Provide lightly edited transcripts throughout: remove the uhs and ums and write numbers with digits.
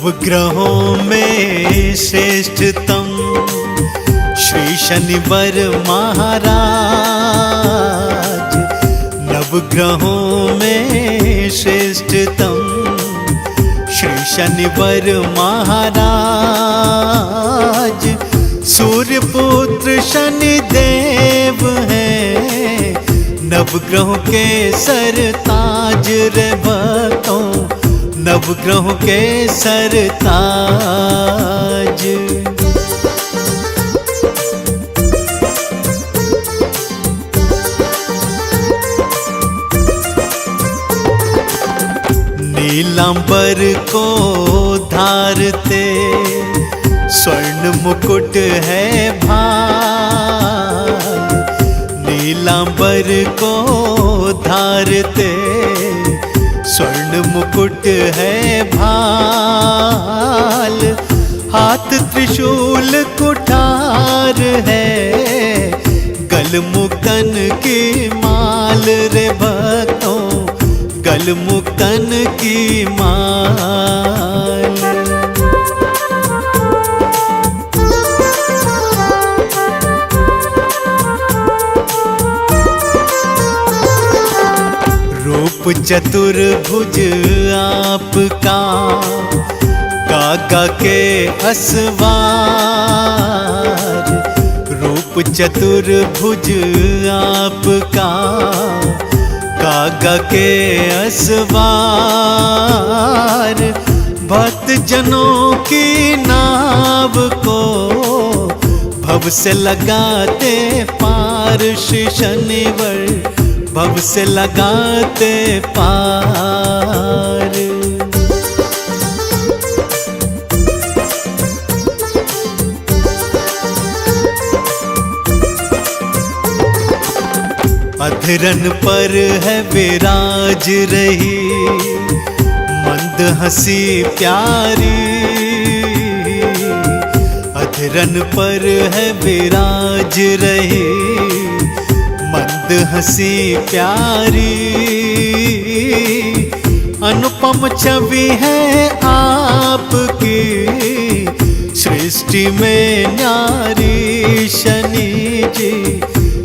नवग्रहों में श्रेष्ठतम श्री शनिवार महाराज। नवग्रहों में श्रेष्ठतम श्री शनिवार महाराज। सूर्य पुत्र शनिदेव हैं, नवग्रहों के सरताज रे भक्तों, नवग्रहों के सरताज। नीलांबर को धारते स्वर्ण मुकुट है भाई। नीलांबर को धारते स्वर्ण मुकुट है भाल। हाथ त्रिशूल कुठार है, गल मुक्तन की माल रे भक्तों, गल मुक्तन की माल। रूप चतुर्भुज आपका, कागा के असवार। रूप चतुर्भुज आपका, कागा के असवार। भक्त जनों की नाव को भव से लगाते पार, श्री शनिवार भव से लगाते पार। अधरन पर है विराज रही मंद हंसी प्यारी। अधरन पर है विराज रही मंद हंसी प्यारी। अनुपम छवि है आपकी, सृष्टि में न्यारी शनि जी,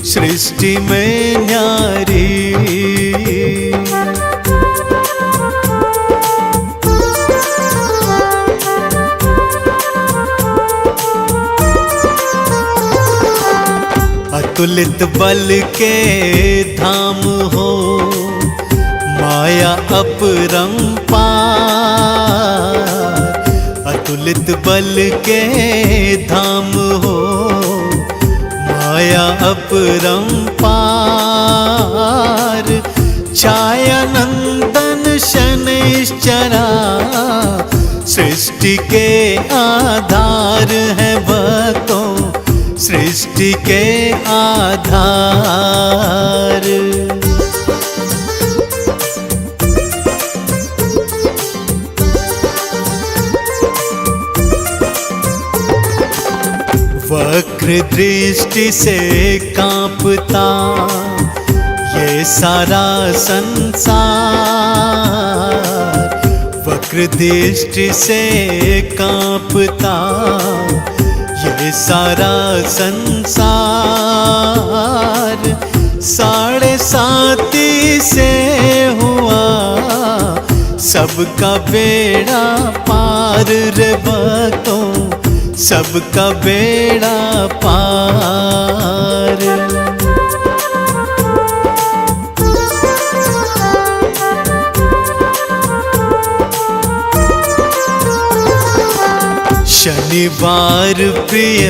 सृष्टि में न्यारी। अतुलित बल के धाम हो, माया अपरंपार। अतुलित बल के धाम हो, माया अपरंपार। छाया नंदन शनैश्चरा, सृष्टि के आधार है भक्तों, सृष्टि के आधार। वक्र दृष्टि से कांपता ये सारा संसार। वक्र दृष्टि से कांपता ये सारा संसार। 7.5 से हुआ सबका बेड़ा पार रे भक्तों, सबका बेड़ा पार। शनिवार प्रिय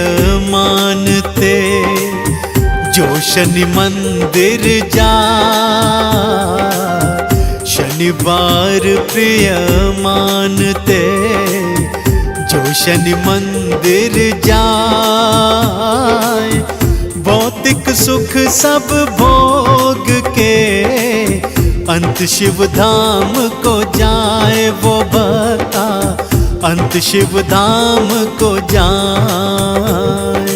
मानते जो शनि मंदिर जा। शनिवार प्रिय मानते जो शनि मंदिर जाए। भौतिक सुख सब भोग के अंत शिव धाम को जाए वो भक्ता, अंत शिव धाम को जाए।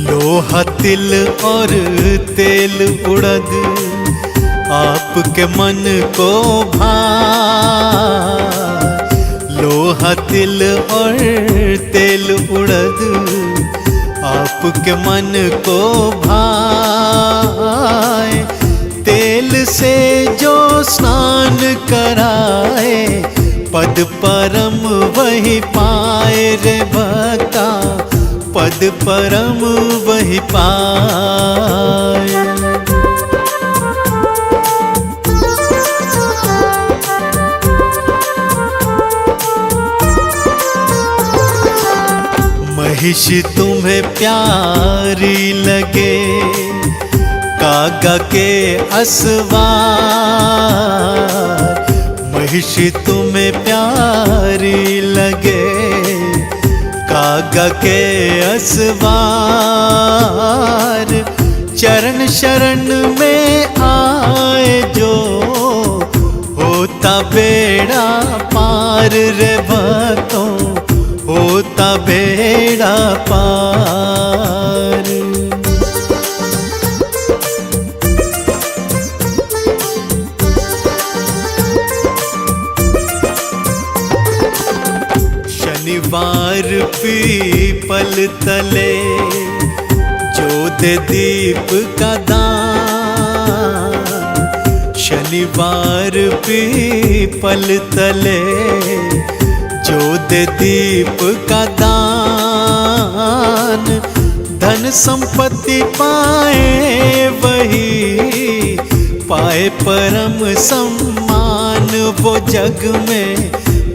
लोहा लोहा तिल और तेल उड़द आपके मन को भाए। लोहा तिल और तेल उड़द आपके मन को भाए। तेल से जो स्नान कराए पद परम वही पाए रे भक्ता, पद परम वही पाए। महिष तुम्हें प्यारी लगे कागा के असवार। महिष तुम्हें प्यारी लगे कागा के असवार। चरण शरण में आए जो होता बेड़ा पार रे भक्तों, होता बेड़ा पार। शनिवार पीपल तले जो दे दीप का दान। शनिवार पीपल तले जो दे दीप का दान। धन संपत्ति पाए वही पाए परम सम्मान, वो जग में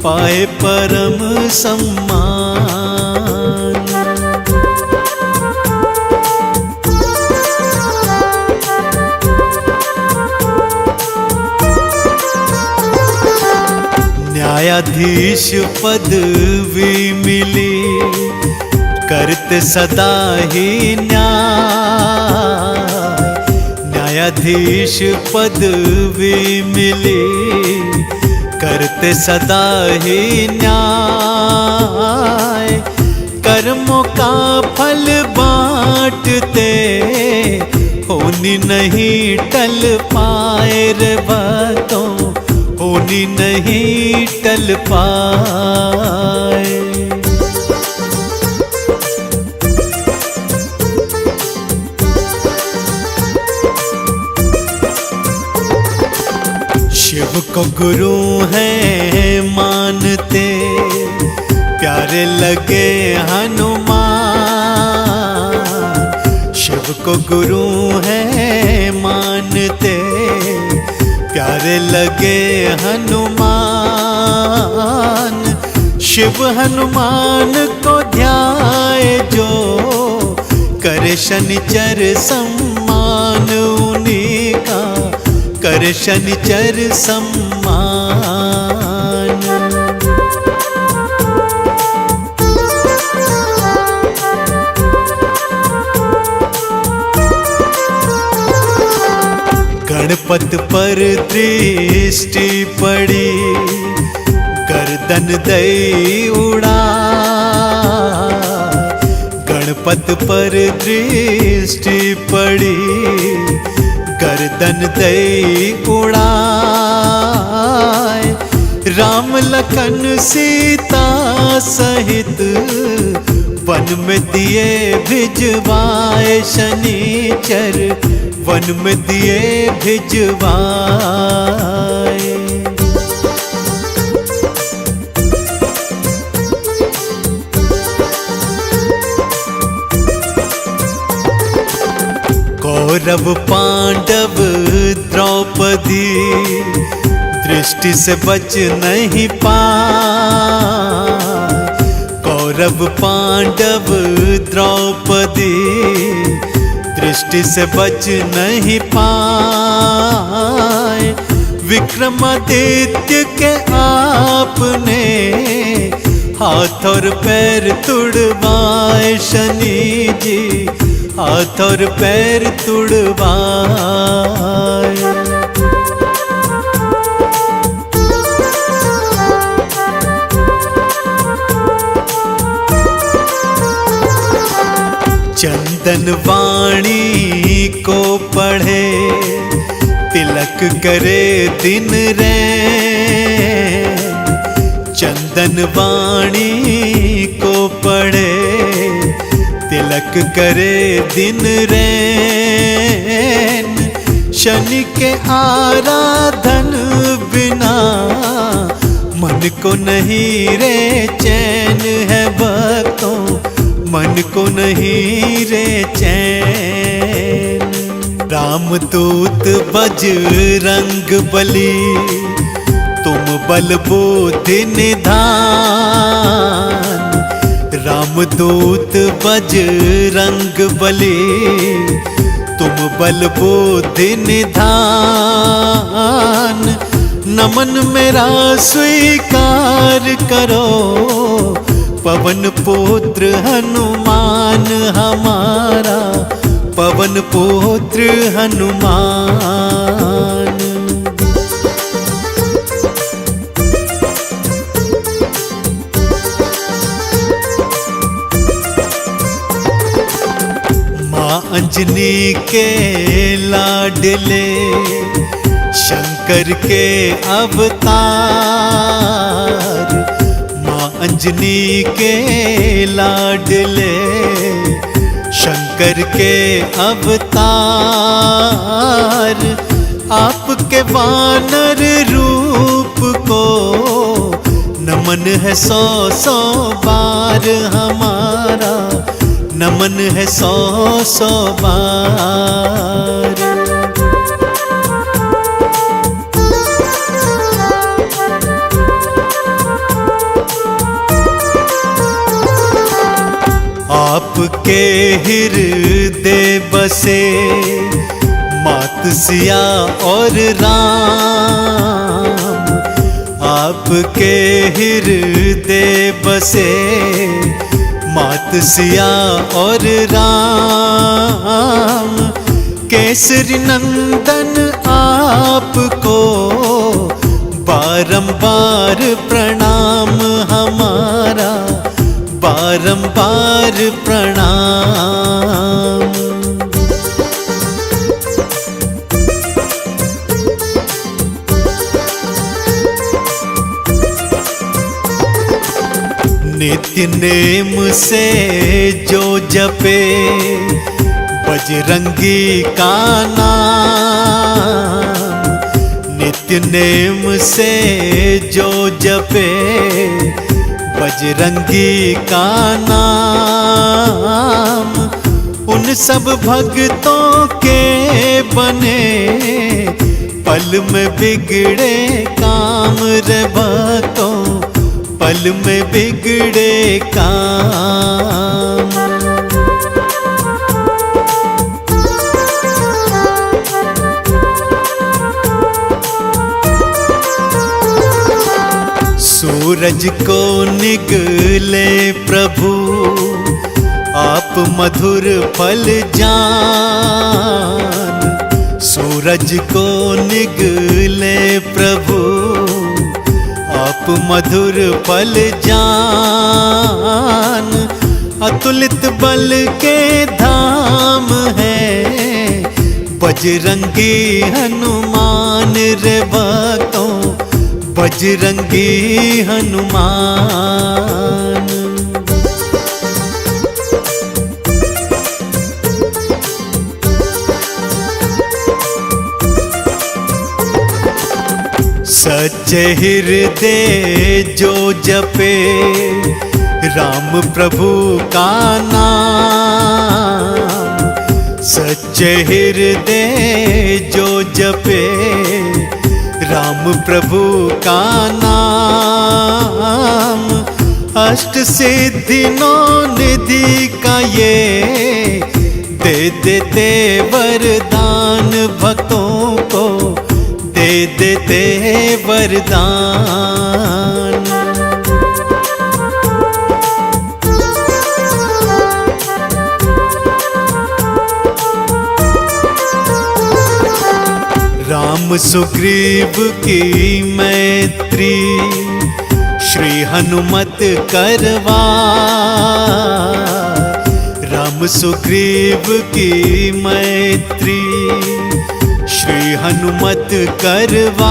पाए परम सम्मान। न्यायाधीश पदवी मिली करते सदा ही न्याय। न्यायाधीश पदवी मिली करते सदा ही न्याय। कर्मों का फल बांटते होनी नहीं टल पाए रे भक्तों, होनी नहीं टल पाए। शिव को गुरु है मानते प्यारे लगे हनुमान। शिव को गुरु है मानते प्यारे लगे हनुमान। शिव हनुमान को ध्याए जो करे शनिचर सम्मान, उन्हीं का करे शनिचर सम्मान। गणपत पर दृष्टि पड़ी गर्दन दई उड़ा। गणपत पर दृष्टि पड़ी गर्दन दई उड़ाए। राम लखन सीता सहित वन में दिए भिजवाए। शनिचर वन में दिए भिजवाए। कौरव पांडव द्रौपदी दृष्टि से बच नहीं पाए। कौरव पांडव द्रौपदी दृष्टि से बच नहीं पाए। विक्रमादित्य के आपने हाथ और पैर तुड़वाए। शनि जी हाथ और पैर तुड़वाए। चंदन वाणी को पढ़े, तिलक करे दिन रैन। चंदन वाणी को पढ़े, तिलक करे दिन रैन। शनि के आराधन बिना मन को नहीं रे चैन है भक्तों, मन को नहीं रे चैन। रामदूत बजरंग बली, तुम बल बुद्धि निधान। रामदूत बजरंग बली, तुम बल बुद्धि निधान। नमन मेरा स्वीकार करो, पवन पुत्र हनुमान हमारा, पवन पुत्र हनुमान। माँ अंजनी के लाडले, शंकर के अवतार। माँ अंजनी के लाडले, शंकर के अवतार। आपके वानर रूप को नमन है 100-100 बार हमारा, नमन है 100-100 बार। आपके हृदय बसे, मात सिया और राम। आपके हृदय बसे, मात सिया और राम। केसरी नंदन आपको बारंबार प्रणाम हमारा, बारंबार प्रणाम। नित्य नेम से जो जपे, बजरंगी का नाम। नित्य नेम से जो जपे, बजरंगी का नाम। उन सब भक्तों के बने, पल में बिगड़े काम रे भक्तों, पल में बिगड़े काम। सूरज को निगले प्रभु, आप मधुर फल जान। सूरज को निगले प्रभु, आप मधुर फल जान। अतुलित बल के धाम है, बजरंगी हनुमान रे भक्तों, बजरंगी हनुमान। सच्चे हृदय जो जपे, राम प्रभु का नाम। सच्चे हृदय जो जपे, राम प्रभु का नाम। अष्ट सिद्धि नौ निधि का ये दे देते वरदान भक्तों को, दे देते वरदान। राम सुग्रीव की मैत्री, श्री हनुमत करवा। राम सुग्रीव की मैत्री श्री हनुमत करवाए।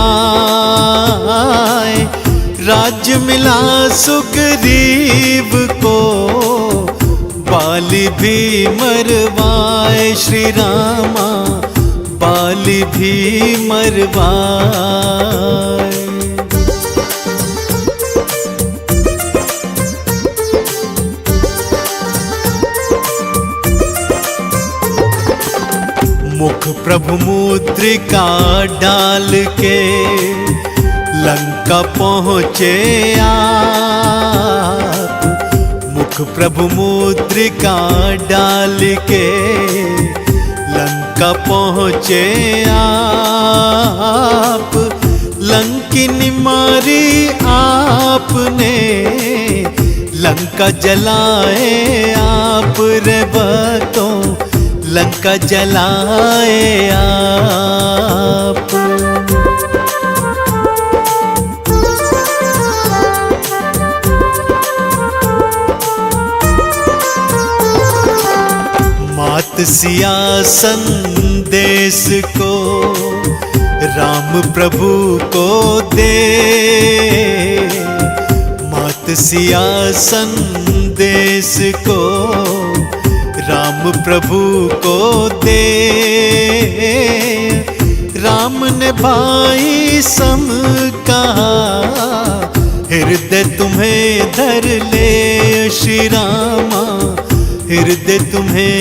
राज्य मिला सुग्रीव को बाली भी मरवाए। श्री रामा बाली भी मरवाए। मुख प्रभु मुद्रिका डाल के लंका पहुँचे आप। मुख प्रभु मुद्रिका डाल के लंका पहुँचे आप। लंकिनी मारी आपने लंका जलाए आप रे भक्तों लंका जलाए आप। मात सिया संदेश को राम प्रभु को दे। मात सिया संदेश को राम प्रभु को दे। राम ने भाई सम कहा हृदय तुम्हें धर ले। श्री रामा हृदय तुम्हें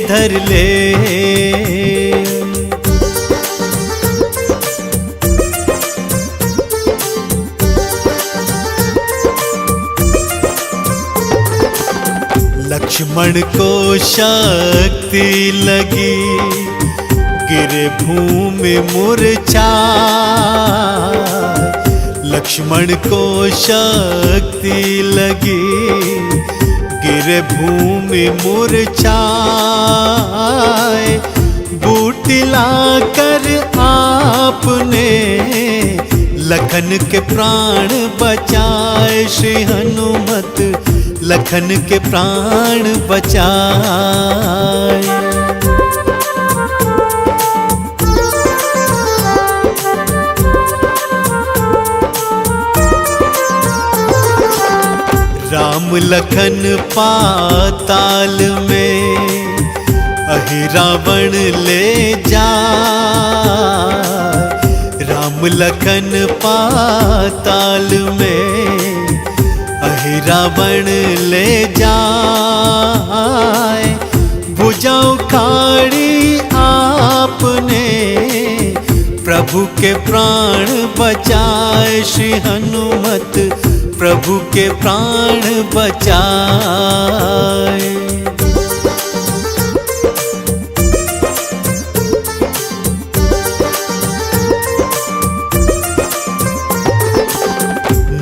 धर ले। लक्ष्मण को शक्ति लगी गिरे भूमि मूर्छाए। लक्ष्मण को शक्ति लगी गिरे भूमि मूर्छाए। बूटी लाकर आपने लखन के प्राण बचाए। श्री हनुमत लखन के प्राण बचाए। राम लखन पाताल में अहि रावण ले जाए। राम लखन पाताल में अहि रावण ले जाए। भुजा उखाड़ी आपने प्रभु के प्राण बचाए। श्री हनुमत प्रभु के प्राण बचाए।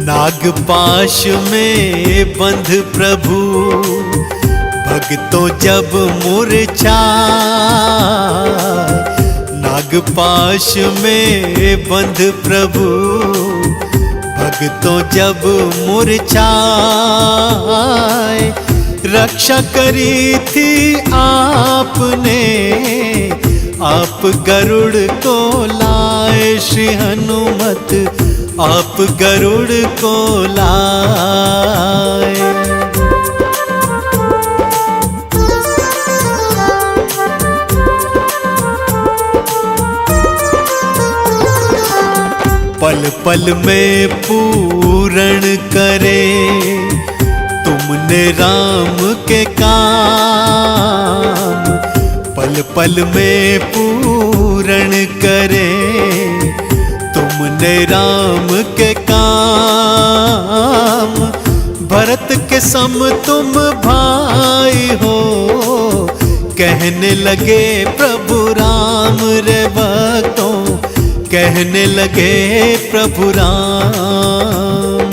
नागपाश में बंध प्रभु भक्तों जब मूर्छाए। नागपाश में बंध प्रभु भक्तों जब मूर्छाए। रक्षा करी थी आपने आप गरुड़ को लाए। श्री हनुमत आप गरुड़ को लाए। पल पल में पूर्ण करे तुमने राम के काम। पल पल में पूर्ण करे तुमने राम के काम। भरत के सम तुम भाई हो कहने लगे प्रभु राम रे भक्तों कहने लगे प्रभु राम।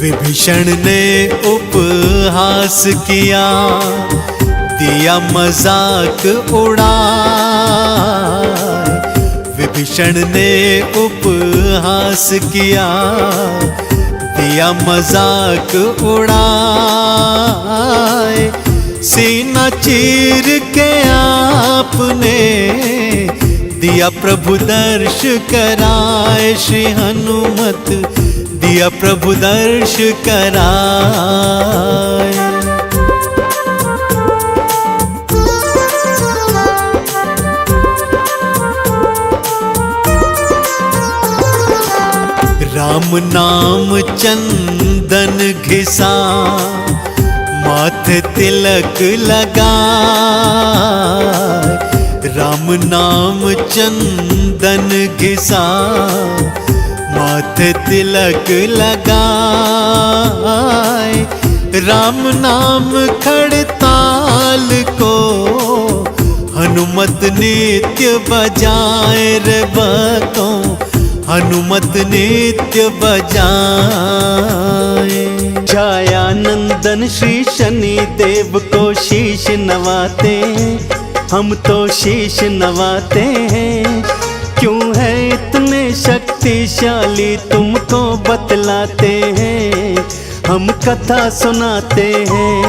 विभीषण ने उपहास किया दिया मजाक उड़ा। विभीषण ने उपहास किया, दिया मजाक उड़ाए। सीना चीर के आपने दिया प्रभु दर्श कराए। श्री हनुमत दिया प्रभु दर्श कराए। राम नाम चंदन घिसा, माथे तिलक लगाए। राम नाम चंदन घिसा, माथे तिलक लगाए। राम नाम खड़ताल को हनुमत नित्य बजाए रे भक्तों, हनुमत नित्य बजाए। छाया नंदन श्री शनि देव को शीश नवाते, हम तो शीश नवाते हैं। क्यों है इतने शक्तिशाली तुमको बतलाते हैं, हम कथा सुनाते हैं।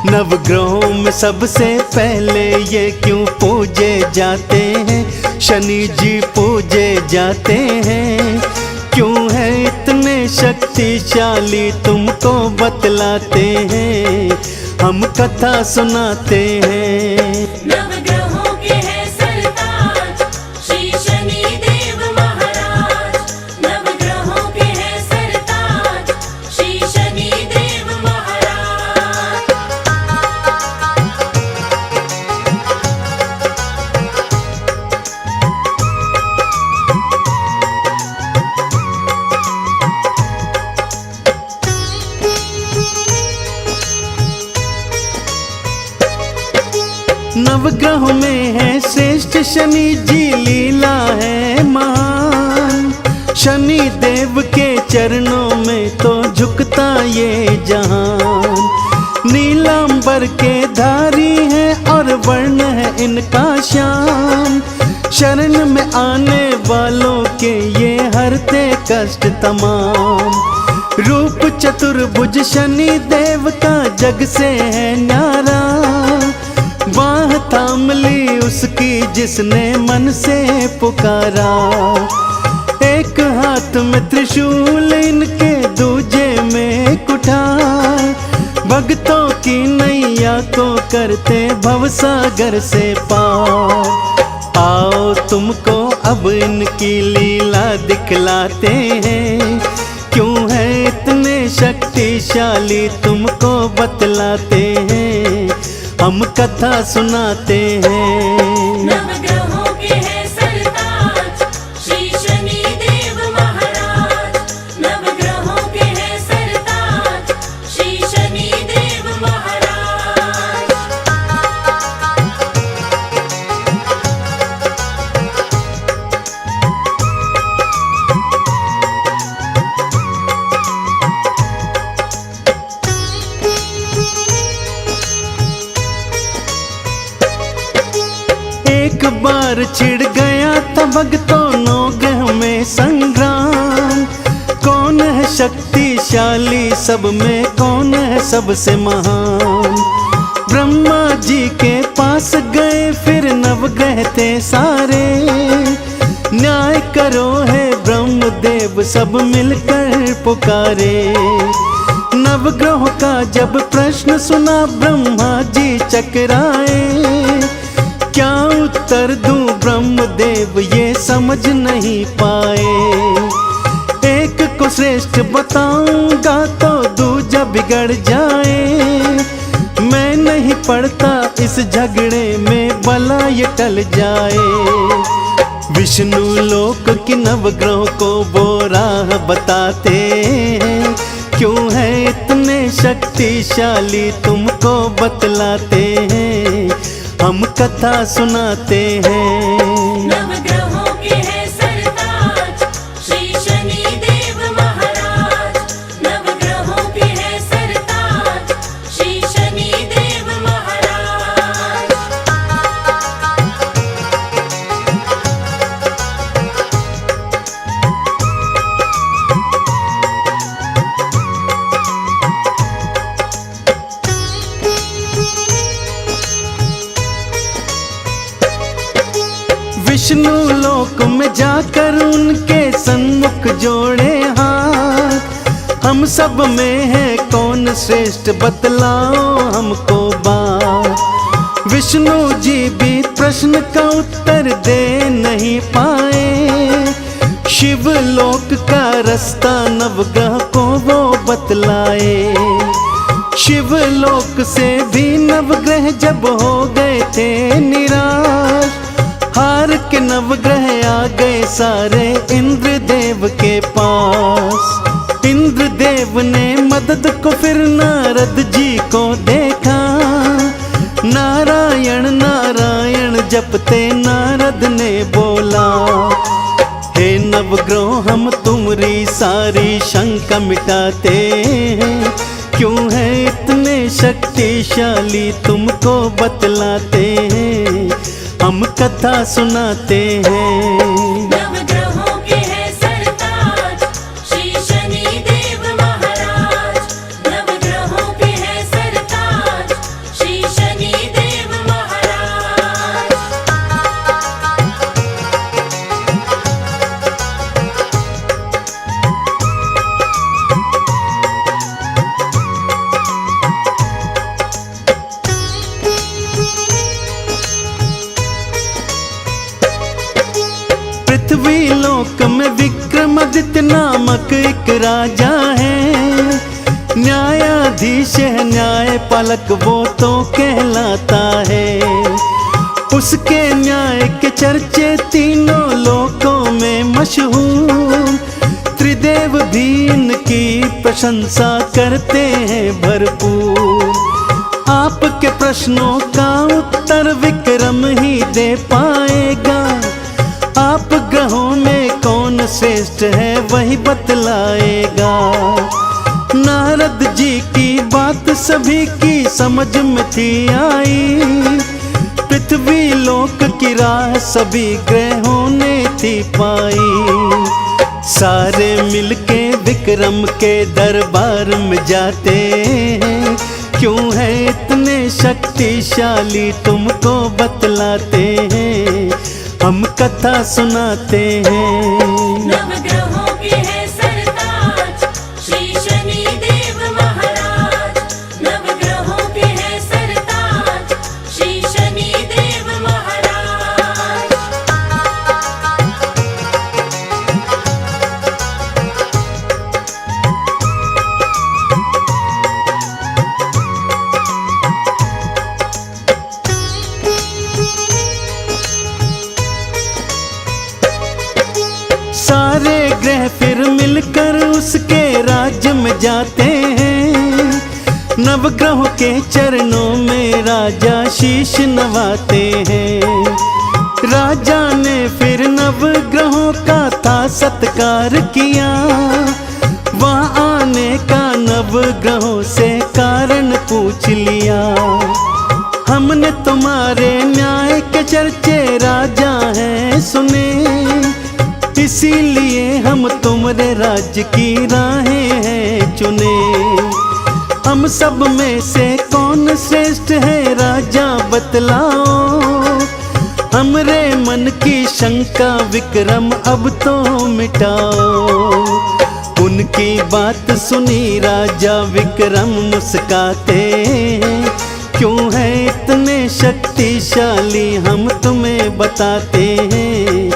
नवग्रहों में सबसे पहले ये क्यों पूजे जाते हैं, शनि जी पूजे जाते हैं। क्यों है इतने शक्तिशाली तुमको बतलाते हैं, हम कथा सुनाते हैं। नवग्रहों के हैं सरताज श्री शनि देव महाराज। नवग्रहों के हैं सरताज श्री शनि देव महाराज। नवग्रहों में है श्रेष्ठ शनि जी, लीला है महान। शनि देव के चरणों में तो झुकता ये जहान। नीलांबर के धारी है और वर्ण है इनका श्याम। शरण में आने वालों के ये हरते कष्ट तमाम। रूप चतुर्भुज शनि देव का जग से है न्यारा। बाह थाम ली उसकी जिसने मन से पुकारा। एक हाथ में त्रिशूल इनके दूजे में कुठार। भक्तों की नैया को करते भवसागर से पार। आओ तुमको अब इनकी लीला दिखलाते हैं। क्यों है इतने शक्तिशाली तुमको बतलाते हैं, हम कथा सुनाते हैं। नवग्रहों के हैं सरताज श्री शनि देव महाराज। नवग्रहों के हैं सरताज श्री शनि देव महाराज। 1 बार छिड़ गया था भक्तों नौगह में संग्राम। कौन है शक्तिशाली सब में, कौन है सबसे महान। ब्रह्मा जी के पास गए फिर नवग्रह थे सारे। न्याय करो है ब्रह्मदेव सब मिलकर पुकारे। नवग्रहों का जब प्रश्न सुना ब्रह्मा जी चकराए। क्या उत्तर दूं ब्रह्मदेव ये समझ नहीं पाए। एक को श्रेष्ठ बताऊंगा तो दूजा बिगड़ जाए। मैं नहीं पड़ता इस झगड़े में भला ये टल जाए। विष्णु लोक की नवग्रहों को वो राह बताते हैं। क्यों है इतने शक्तिशाली तुमको बतलाते हैं, हम कथा सुनाते हैं। नवग्रहों के हैं सरताज श्री शनि देव महाराज। नवग्रहों के हैं सरताज श्री शनि देव महाराज। विष्णु लोक में जाकर उनके सन्मुख जोड़े हाथ। हम सब में है कौन श्रेष्ठ, बतलाओ हमको बात। विष्णु जी भी प्रश्न का उत्तर दे नहीं पाए। शिव लोक का रास्ता नवग्रह को वो बतलाए। शिव लोक से भी नवग्रह जब हो गए थे निराश, हार के नवग्रह आ गए सारे इंद्र देव के पास। इंद्र देव ने मदद को फिर नारद जी को देखा। नारायण नारायण जपते नारद ने बोला, हे नवग्रह हम तुम्हारी सारी शंका मिटाते हैं। क्यों है इतने शक्तिशाली तुमको बतलाते हैं, हम कथा सुनाते हैं। नवग्रहों के है सरताज श्री शनि देव महाराज। नवग्रहों के है सरताज श्री शनि देव महाराज। पृथ्वी लोक में विक्रमादित्य नामक एक राजा है। न्यायाधीश है न्याय पालक वो तो कहलाता है। उसके न्याय के चर्चे तीनों लोकों में मशहूर। त्रिदेव भी इनकी प्रशंसा करते हैं भरपूर। आपके प्रश्नों का उत्तर विक्रम ही दे पाएगा। आप ग्रहों में कौन श्रेष्ठ है वही बतलाएगा। नारद जी की बात सभी की समझ में थी आई। पृथ्वी लोक की राह सभी ग्रहों ने थी पाई। सारे मिलके विक्रम के दरबार में जाते हैं। क्यों है इतने शक्तिशाली तुमको बतलाते हैं, हम कथा सुनाते हैं। नवग्रहों के है सरताज श्री शनि देव महाराज। नवग्रहों के है सरताज श्री शनि देव महाराज। सारे ग्रह फिर मिलकर उसके राज्य में जाते हैं। नवग्रहों के चरणों में राजा शीश नवाते हैं। राजा ने फिर नवग्रहों का था सत्कार किया। वहाँ आने का नवग्रहों से कारण पूछ लिया। हमने तुम्हारे न्याय के चर्चे राजा हैं सुने, इसीलिए हम तुम्हारे राज्य की राहें हैं चुने। हम सब में से कौन श्रेष्ठ है राजा बतलाओ। हमरे मन की शंका विक्रम अब तो मिटाओ। उनकी बात सुनी राजा विक्रम मुस्काते हैं। क्यों है इतने शक्तिशाली हम तुम्हें बताते हैं,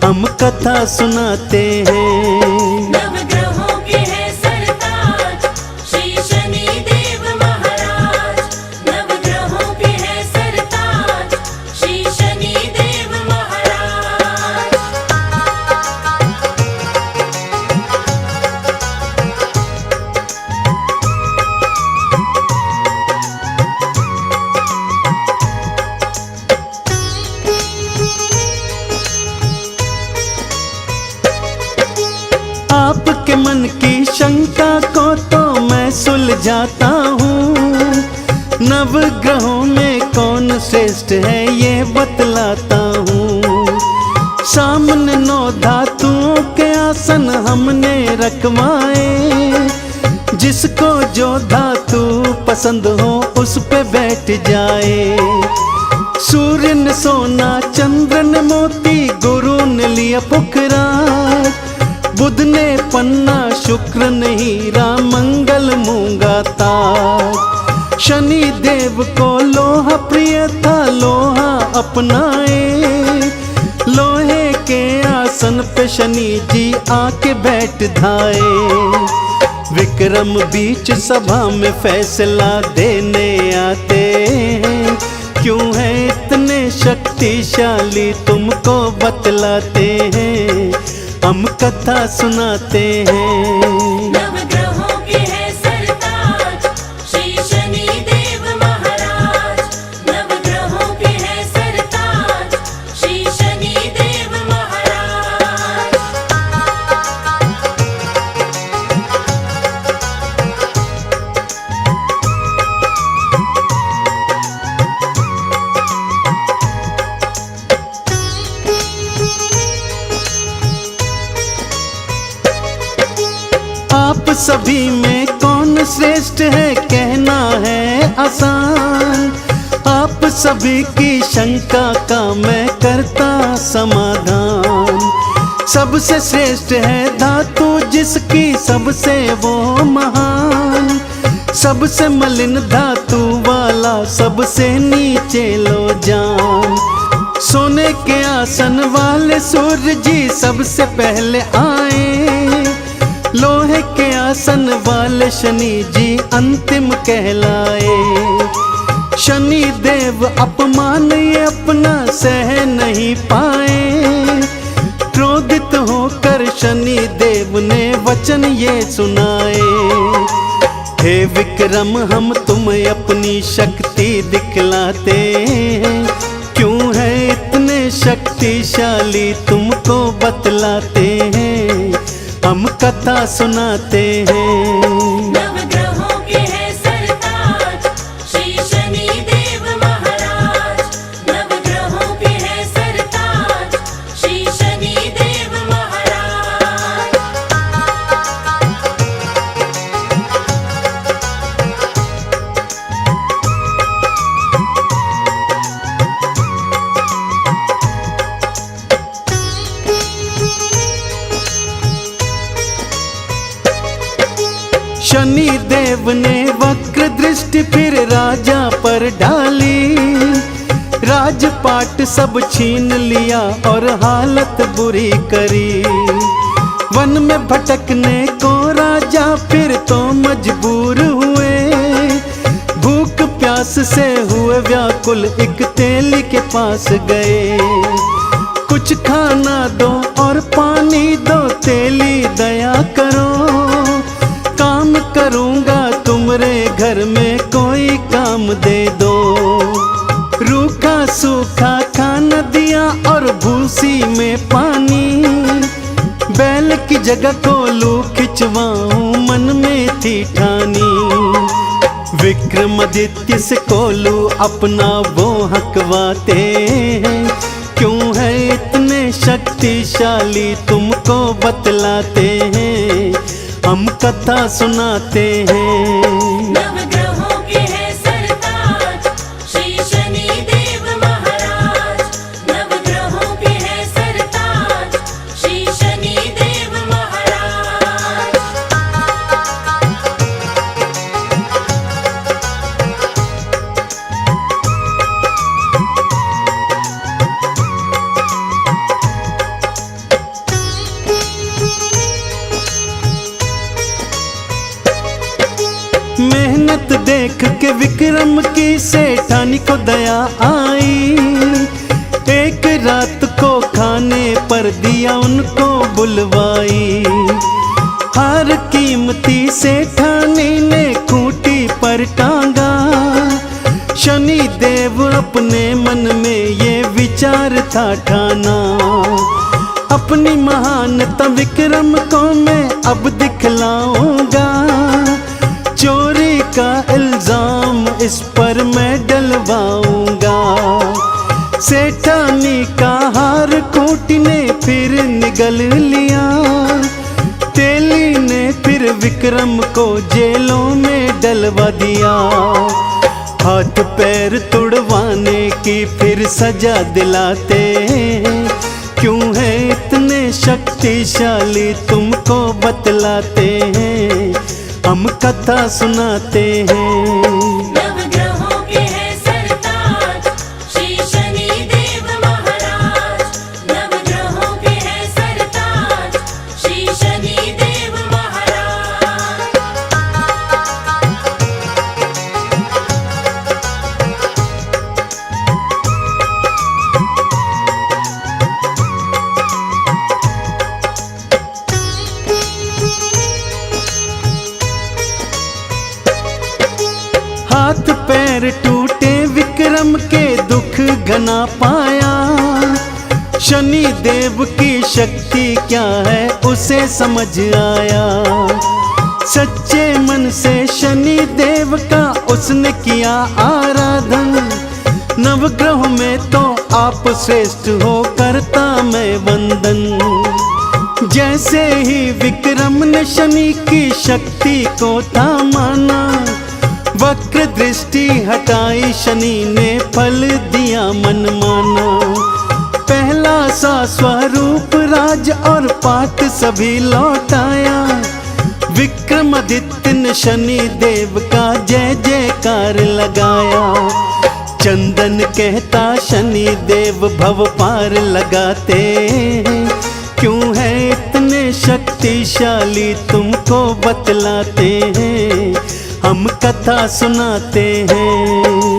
हम कथा सुनाते हैं। नवग्रहों के है सरताज श्री शनि देव महाराज। नवग्रहों के है सरताज श्री शनि देव महाराज। आपके मन की शंका को तो मैं सुलझाता हूँ। नवग्रहों में कौन श्रेष्ठ है ये बतलाता हूँ। सामने 9 धातुओं के आसन हमने रखवाए। जिसको जो धातु पसंद हो उस पे बैठ जाए। सूर्य ने सोना, चंद्र ने मोती, गुरु ने लिया पुखराज, बुध ने पन्ना, शुक्र ने हीरा, मंगल मूंगा ताज। शनि देव को लोहा प्रिय था, लोहा अपनाए, लोहे के आसन पे शनि जी आके बैठ धाए। विक्रम बीच सभा में फैसला देने आते हैं, क्यों है इतने शक्तिशाली तुमको बतलाते हैं, हम कथा सुनाते हैं। नवग्रहों के है सरताज श्री शनि देव महाराज। नवग्रहों के है सरताज श्री शनि देव महाराज। आप सभी में कौन श्रेष्ठ है कहना है आसान, आप सभी की शंका का मैं करता समाधान। सबसे श्रेष्ठ है धातु जिसकी सबसे वो महान, सबसे मलिन धातु वाला सबसे नीचे लो जान। सोने के आसन वाले सूर्य जी सबसे पहले आए, लोहे के आसन वाले शनि जी अंतिम कहलाए। शनि देव अपमान ये अपना सह नहीं पाए, क्रोधित होकर शनि देव ने वचन ये सुनाए। हे विक्रम हम तुम्हें अपनी शक्ति दिखलाते हैं, क्यों है इतने शक्तिशाली तुमको बतलाते हैं, हम कथा सुनाते हैं। नवग्रहों के है सरताज श्री शनि देव महाराज। नवग्रहों के है सरताज श्री शनि देव महाराज। शनि देव ने वक्र दृष्टि फिर राजा पर डाली, राजपाट सब छीन लिया और हालत बुरी करी। वन में भटकने को राजा फिर तो मजबूर हुए, भूख प्यास से हुए व्याकुल एक तेली के पास गए। कुछ खाना दो और पानी दो तेली दया करो, काम करूंगा तुमरे घर में कोई काम दे दो। रूखा सूखा खाना दिया और भूसी में पानी, बैल की जगह कोलू खिंचवाऊं मन में थी ठानी। विक्रमादित्य से कोलू अपना वो हकवाते हैं, क्यों है इतने शक्तिशाली तुमको बतलाते हैं, हम कथा सुनाते हैं। नवग्रहों के है सरताज श्री शनि देव महाराज। नवग्रहों के है सरताज श्री शनि देव महाराज। मेहनत देख के विक्रम की सेठानी को दया आई, एक रात को खाने पर दिया उनको बुलवाई। हर कीमती सेठानी ने खूंटी पर टांगा, शनि देव अपने मन में ये विचार था ठाना, अपनी महानता विक्रम को मैं अब दिखलाऊंगा। चोरी का इल्जाम इस पर मैं डलवाऊंगा। सेठानी का हार खूंटी ने फिर निगल लिया, तेली ने फिर विक्रम को जेलों में डलवा दिया। हाथ पैर तुड़वाने की फिर सजा दिलाते हैं। क्यों है इतने शक्तिशाली तुमको बतलाते हैं, हम कथा सुनाते हैं। नवग्रहों के हैं सरताज श्री शनि देव महाराज। नवग्रहों के हैं सरताज श्री शनि देव महाराज। हाथ पैर टूटे विक्रम के दुख घना पाया, शनि देव की शक्ति क्या है उसे समझ आया। सच्चे मन से शनि देव का उसने किया आराधन, नवग्रह में तो आप श्रेष्ठ हो करता मैं वंदन। जैसे ही विक्रम ने शनि की शक्ति को था माना, वक्र दृष्टि हटाई शनि ने फल दिया मन माना। पहला सा स्वरूप राज और पाठ सभी लौटाया, विक्रमादित्य ने शनि देव का जय जयकार लगाया। चंदन कहता शनि देव भव पार लगाते हैं, क्यों है इतने शक्तिशाली तुमको बतलाते हैं, हम कथा सुनाते हैं।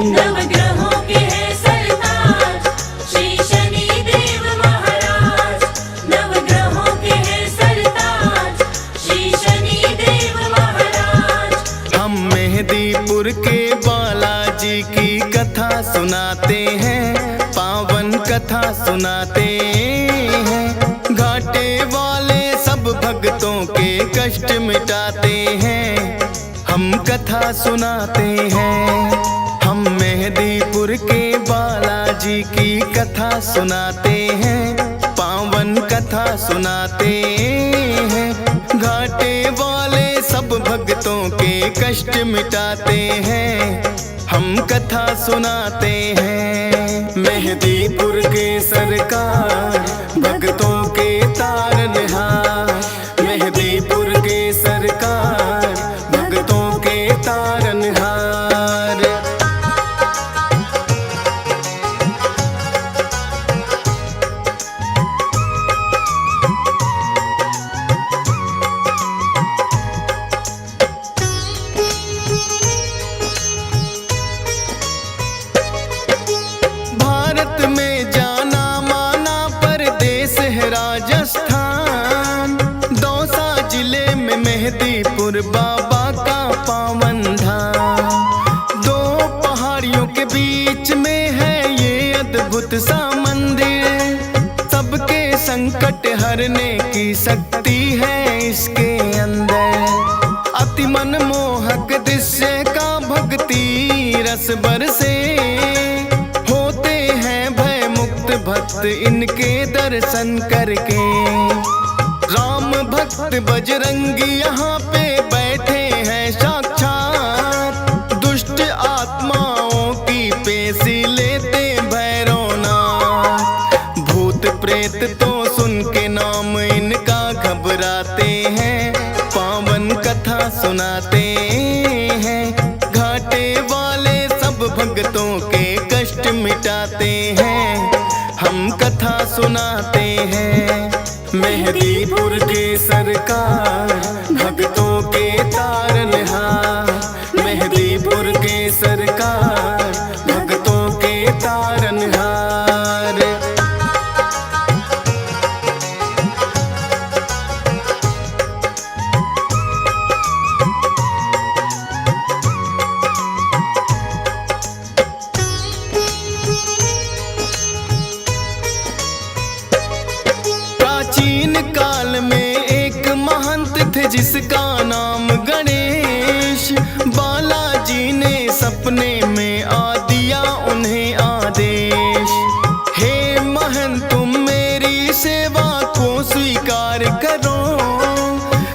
नवग्रहों के हैं सरताज श्री शनि देव महाराज। नवग्रहों के हैं सरताज श्री शनि देव महाराज। हम मेहदीपुर के बालाजी की कथा सुनाते हैं, पावन कथा सुनाते हैं। घाटे वाले सब भक्तों के कष्ट मिटाते हैं, हम कथा सुनाते हैं। हम मेहदीपुर के बालाजी की कथा सुनाते हैं, पावन कथा सुनाते हैं। घाटे वाले सब भक्तों के कष्ट मिटाते हैं, हम कथा सुनाते हैं। मेहदीपुर के सरकार भक्तों के तारनहार, मेहदीपुर के सरकार भक्तों के तारनहार। भारत में जाना माना परदेश है राजस्थान, दौसा जिले में मेहदीपुर बाबा का पावन धाम। दो पहाड़ियों के बीच में है ये अद्भुत सा मंदिर, सबके संकट हरने की शक्ति है इसके अंदर। अति मनमोहक दृश्य का भक्ति रस बरसे, होते हैं भय मुक्त भक्त इनके दर्शन करके। राम भक्त बजरंगी यहाँ पे बैठे हैं साक्षात, दुष्ट आत्माओं की पेशी लेते भैरवनाथ। भूत प्रेत तो सुन के नाम इनका घबराते हैं, पावन कथा सुनाते हैं। घाटे वाले सब भक्तों के कष्ट मिटाते हैं, हम कथा सुनाते हैं। मेहदीपुर के सरकार भक्तों के तारनहार, मेहदीपुर के सरकार भक्तों के तारनहार। प्राचीन काल में एक महंत थे जिसका नाम गणेश। बालाजी ने सपने में आ दिया उन्हें आदेश, हे महंत तुम मेरी सेवा को स्वीकार करो,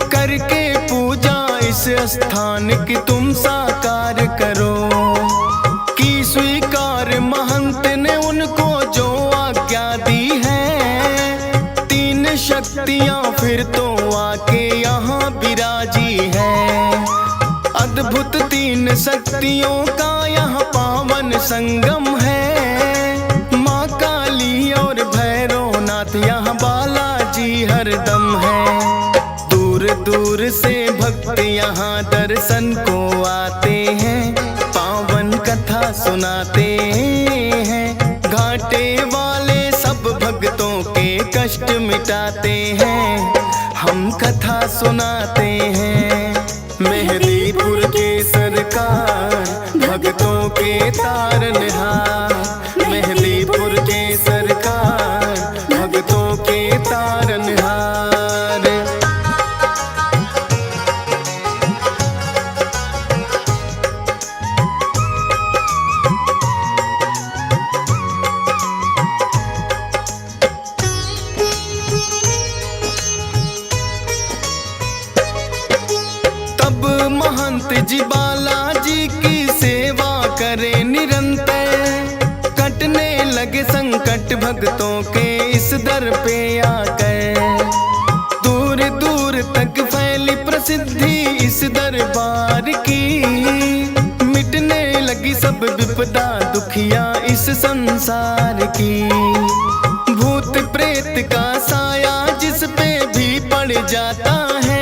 करके पूजा इस स्थान की तुम साकार करो। फिर तो आके यहाँ विराजी है। अद्भुत तीन शक्तियों का यहाँ पावन संगम है। माँ काली और भैरवनाथ यहाँ बालाजी हरदम है। दूर दूर से भक्त यहाँ दर्शन को आते हैं, पावन कथा सुनाते हैं। घाटे वाले सब भक्तों के कष्ट मिटाते हैं, हम कथा सुनाते हैं। मेहदीपुर के सरकार भक्तों के तारनहार, मेहदीपुर के सरकार भक्तों के तारनहार। महंत जी बालाजी की सेवा करे निरंतर, कटने लगे संकट भक्तों के इस दर पे आकर। दूर दूर तक फैली प्रसिद्धि इस दरबार की, मिटने लगी सब विपदा दुखिया इस संसार की। भूत प्रेत का साया जिस पे भी पड़ जाता है,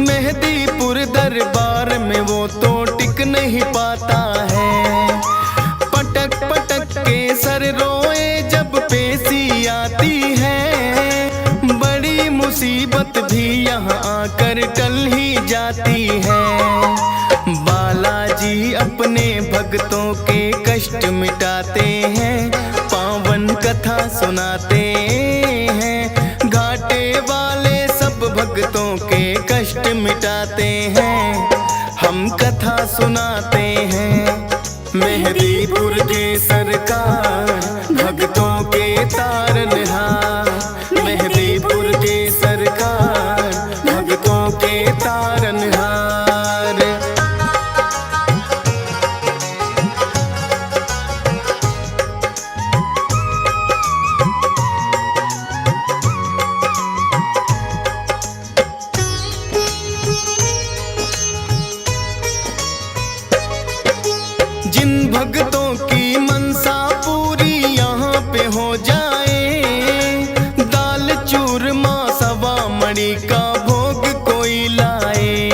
मेहदीपुर दरबार में वो तो टिक नहीं पाता है। पटक पटक के सर रोए जब पेशी आती है, बड़ी मुसीबत भी यहाँ आकर टल ही जाती है। बालाजी अपने भक्तों के कष्ट मिटाते हैं, पावन कथा सुनाते हैं। घाटे वाले सब भक्तों के कष्ट मिटाते हैं, हम कथा सुनाते हैं। मेहदीपुर के सरकार भक्तों के तारनहार, मेहदीपुर के सरकार भक्तों के तारनहार। जिन भक्तों की मनसा पूरी यहाँ पे हो जाए, दाल चूरमा सवा मणि का भोग कोई लाए।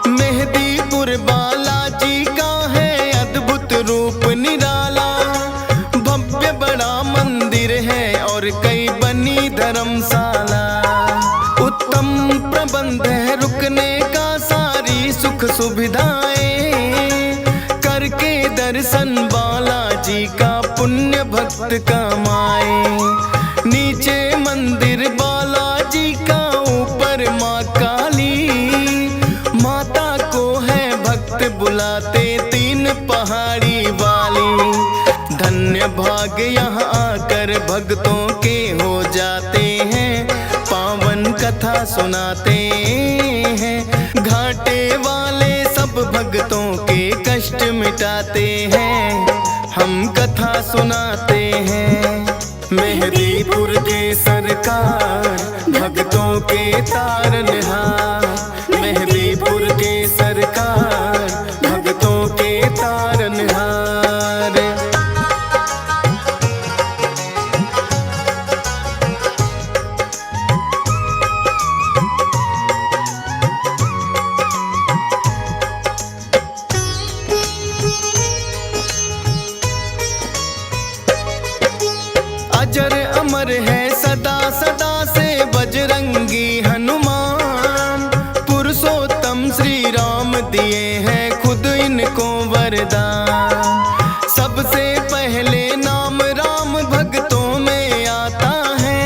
मेहदीपुर बालाजी का है अद्भुत रूप निराला, भव्य बड़ा मंदिर है और कई बनी धर्मशाला। उत्तम प्रबंध है रुकने का, सारी सुख सुविधाएं करके दर्शन बालाजी का पुण्य भक्त कमाए। नीचे मंदिर बालाजी का, ऊपर माँ काली, माता को है भक्त बुलाते तीन पहाड़ी वाली। धन्य भाग यहाँ आकर भक्तों के हो जाते हैं, पावन कथा सुनाते हैं। घाटे वाले सब भक्तों के कष्ट मिटाते हैं, हम कथा सुनाते हैं। मेहदीपुर के सरकार भक्तों के तारनहार, मेहदीपुर के सरकार भक्तों के तारनहार। अजर अमर है सदा सदा से बजरंगी हनुमान, पुरुषोत्तम श्री राम दिए हैं खुद इनको वरदान। सबसे पहले नाम राम भक्तों में आता है,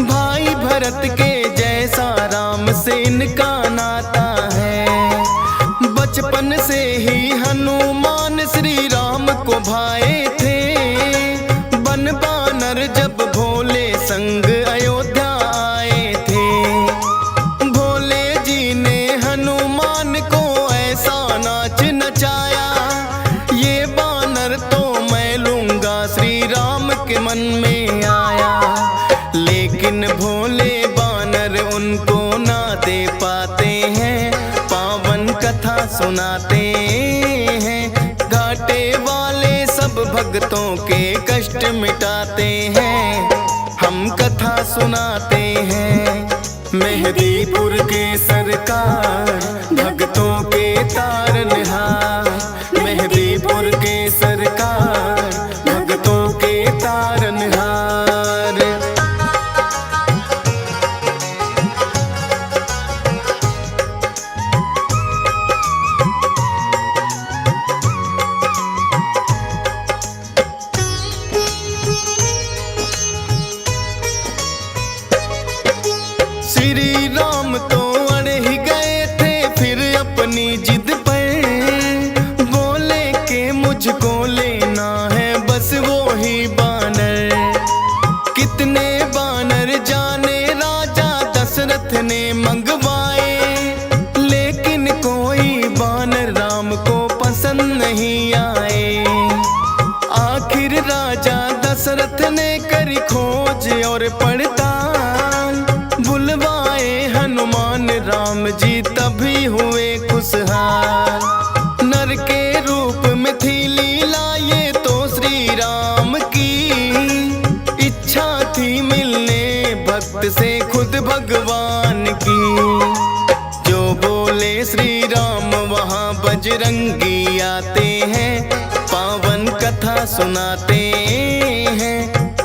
भाई भरत के जैसा राम से इनका नाता है। बचपन से ही हनुमान श्री राम को भाए थे, बन बानर जब भोले संग अयोध्या आए थे। भोले जी ने हनुमान को ऐसा नाच नचाया, ये बानर तो मैं लूंगा श्री राम के मन में आया। लेकिन भोले सुनाते हैं। घाटे वाले सब भक्तों के कष्ट मिटाते हैं, हम कथा सुनाते हैं। मेहदीपुर के सरकार भक्तों के तारनहार, मेहदीपुर के सरकार भक्तों के तारनहार। श्री राम तो अड़ ही गए थे फिर अपनी जिद पर, बोले के मुझको लेना है बस वो ही बानर। कितने बानर जाने राजा दशरथ ने मंगवाए, लेकिन कोई बानर राम को पसंद नहीं आए। आखिर राजा दशरथ ने करी खोज और पड़ताल, बुलवाए हनुमान राम जी तभी हुए खुशहाल। नर के रूप में थी लीला ये तो श्री राम की, इच्छा थी मिलने भक्त से खुद भगवान की। जो बोले श्री राम वहाँ बजरंगी आते हैं, पावन कथा सुनाते हैं।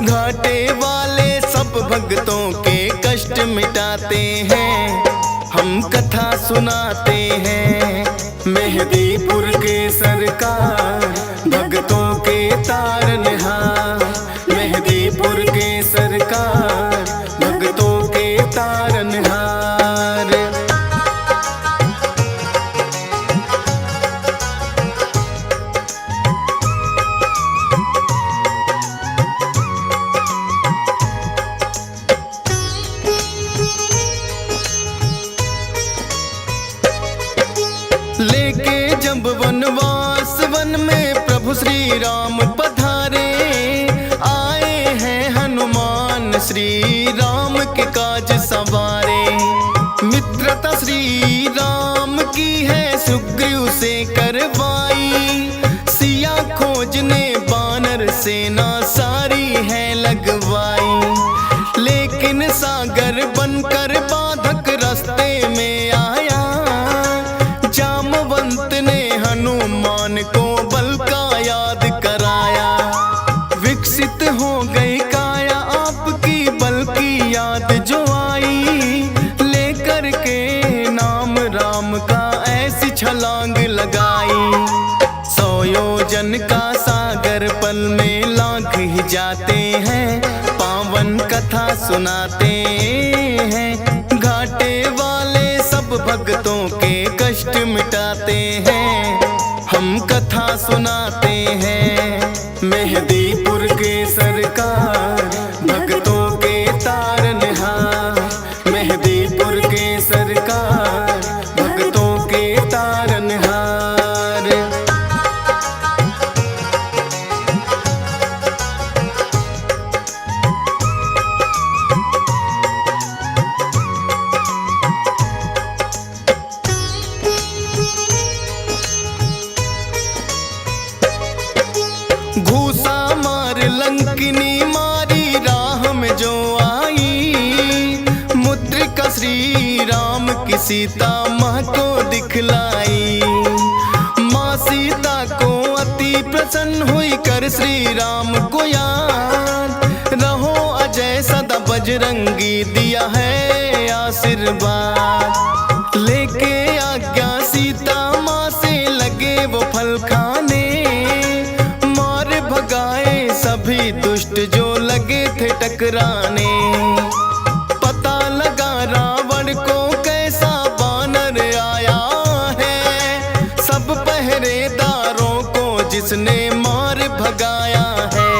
घाटे वाले सब भक्तों के कष्ट मिटाते हैं, हम कथा सुनाते हैं। मेहदीपुर के सरकार भक्तों के तारनहार, मेहदीपुर के सरकार भक्तों के तारनहार। लेके जब वनवास वन में प्रभु श्री राम पधारे, आए हैं हनुमान श्री राम के काज सवारे। मित्रता श्री राम की है सुग्रीव से करवाई, सिया खोजने बानर सेना सारी है लगवाई। लेकिन सागर बनकर बाधक रास्ते में आया, जामवंत ने हनुमान को बल का याद कराया। विकसित हो गई काया आपकी बल की याद जो आई, लेकर के नाम राम का ऐसी छलांग लगाई। 100 योजन का सागर पल में लांघ ही जाते हैं, पावन कथा सुनाते हैं। घाटे वाले सब भक्तों के कष्ट मिटाते हैं, हम कथा सुनाते हैं। मेहदीपुर के सरकार भक्तों के तारनहार, मेहदीपुर के सरकार भक्तों के तारनहार। घूसा मार लंकिनी मारी राह में जो आई, मुद्रिका श्री राम की सीता माँ को दिखलाई। माँ सीता को अति प्रसन्न हुई कर श्री राम को याद, रहो अजय सदा बजरंगी दिया है आशीर्वाद। लेके आज्ञा सीता माँ से लगे वो फल खाने, मार भगाए सभी दुष्ट जो लगे थे टकराने। पता लगा रावण को कैसा बानर आया है, सब पहरेदारों को जिसने मार भगाया है।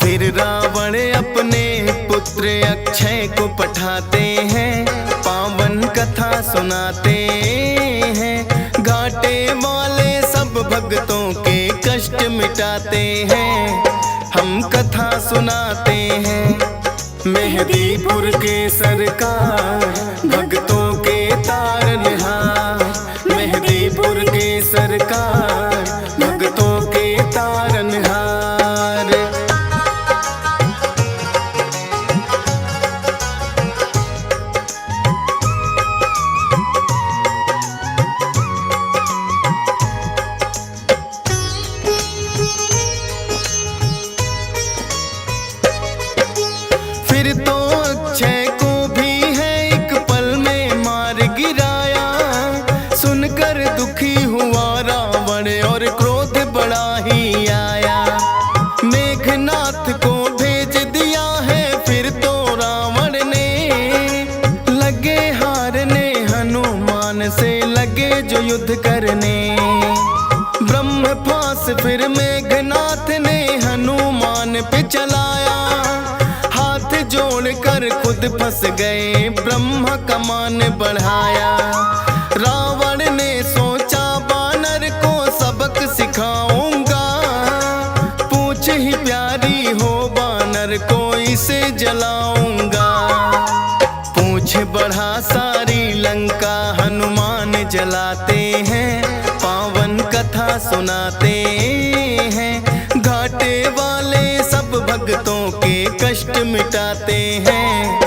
फिर रावण अपने पुत्र अक्षय को पठाते हैं, पावन कथा सुनाते हैं। घाटे वाले सब भक्तों के कष्ट मिटाते हैं, हम कथा सुनाते हैं। मेहदीपुर के सरकार भक्तों के तारनहार, मेहदीपुर फिर तो अक्षय को भी है एक पल में मार गिराया। सुनकर दुखी हुआ रावण और क्रोध बड़ा ही आया। मेघनाथ को भेज दिया है फिर तो रावण ने, लगे हारने हनुमान से लगे जो युद्ध करने। ब्रह्मपास फिर मेघनाथ ने हनुमान पे चलाया। हाथ जोड़कर खुद फंस गए ब्रह्मा कमान बढ़ाया। रावण ने सोचा बानर को सबक सिखाऊंगा, पूछ ही प्यारी हो बानर को इसे जलाऊंगा। पूछ बढ़ा सारी लंका हनुमान जलाते हैं, पावन कथा सुनाते हैं। घाटे वाले सब भक्तों के कष्ट मिटाते हैं,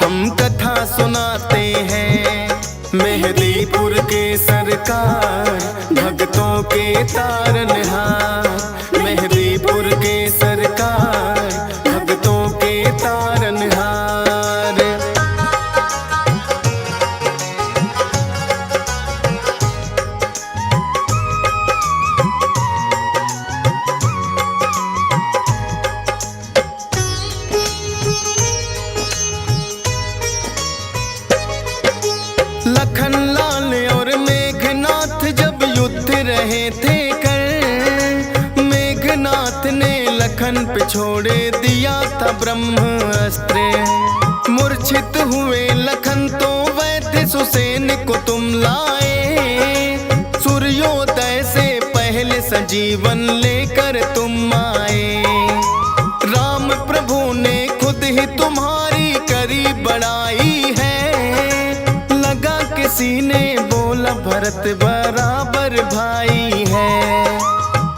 हम कथा सुनाते हैं। मेहदीपुर के सरकार भक्तों के तारनहार, मेहदीपुर के सरकार भक्तों के तारनहार। लखन लाल और मेघनाथ जब युद्ध रहे थे कर, मेघनाथ ने लखन पे छोड़े दिया था ब्रह्मास्त्र। मूर्छित हुए लखन तो वैद्य सुसेन को तुम लाए। सूर्योदय से पहले सजीवन लेकर तुम आए। राम प्रभु ने खुद ही तुम्हारी करी बड़ाई है। किसी ने बोला भरत बराबर भाई है।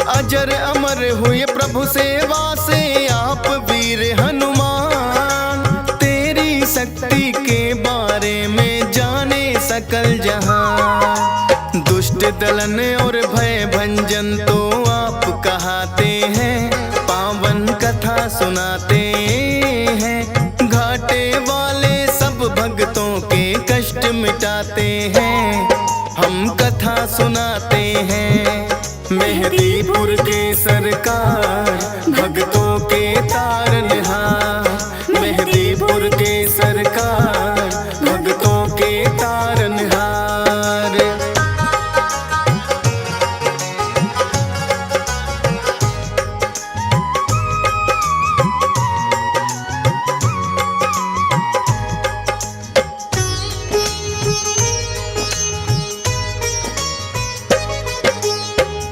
अजर अमर हुए प्रभु सेवा से आप वीर हनुमान। तेरी शक्ति के बारे में जाने सकल जहां। दुष्ट दलन और भय भंजन तो आप कहाते हैं, पावन कथा सुनाते हैं। घाटे वाले सब भक्तों के कष्ट मिटाते हैं, हम कथा सुनाते हैं। मेहदीपुर के सरकार भक्तों के तारनहार, मेहदीपुर के सरकार भक्तों के तारनहार।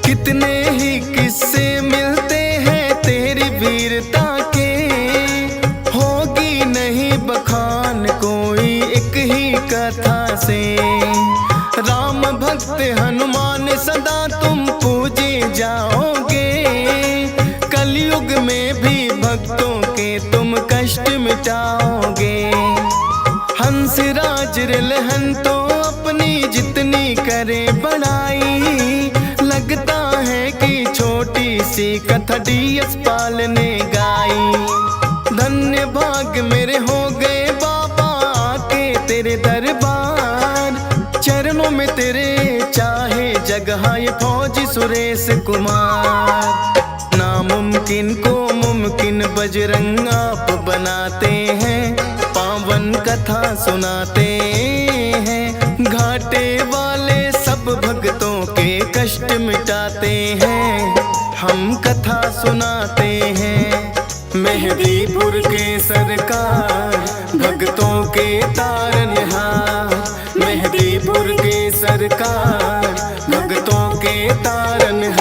कितने ही किस्से मिलते हैं तेरी वीरता के, होगी नहीं बखान कोई एक ही कथा से। राम भक्त हनुमान सदा तुम पूजे जाओगे, कलयुग में भी भक्तों के तुम कष्ट मिटाओगे। हंसराज रिलहन तो अपनी जितनी करे बड़ाई, लगता है कि छोटी सी कथा डीएस पाल ने गाई। धन्य भाग मेरे हो गए बाबा आके तेरे दरबार। चरणों में तेरे चाहे जगह ये फौजी सुरेश कुमार। नामुमकिन को मुमकिन बजरंग आप बनाते हैं, पावन कथा सुनाते हैं। घाटे वाले सब भक्तों के कष्ट मिटाते हैं, हम कथा सुनाते हैं। मेहदीपुर के सरकार भक्तों के तारनहार, मेहदीपुर के सरकार भक्तों के तारनहार।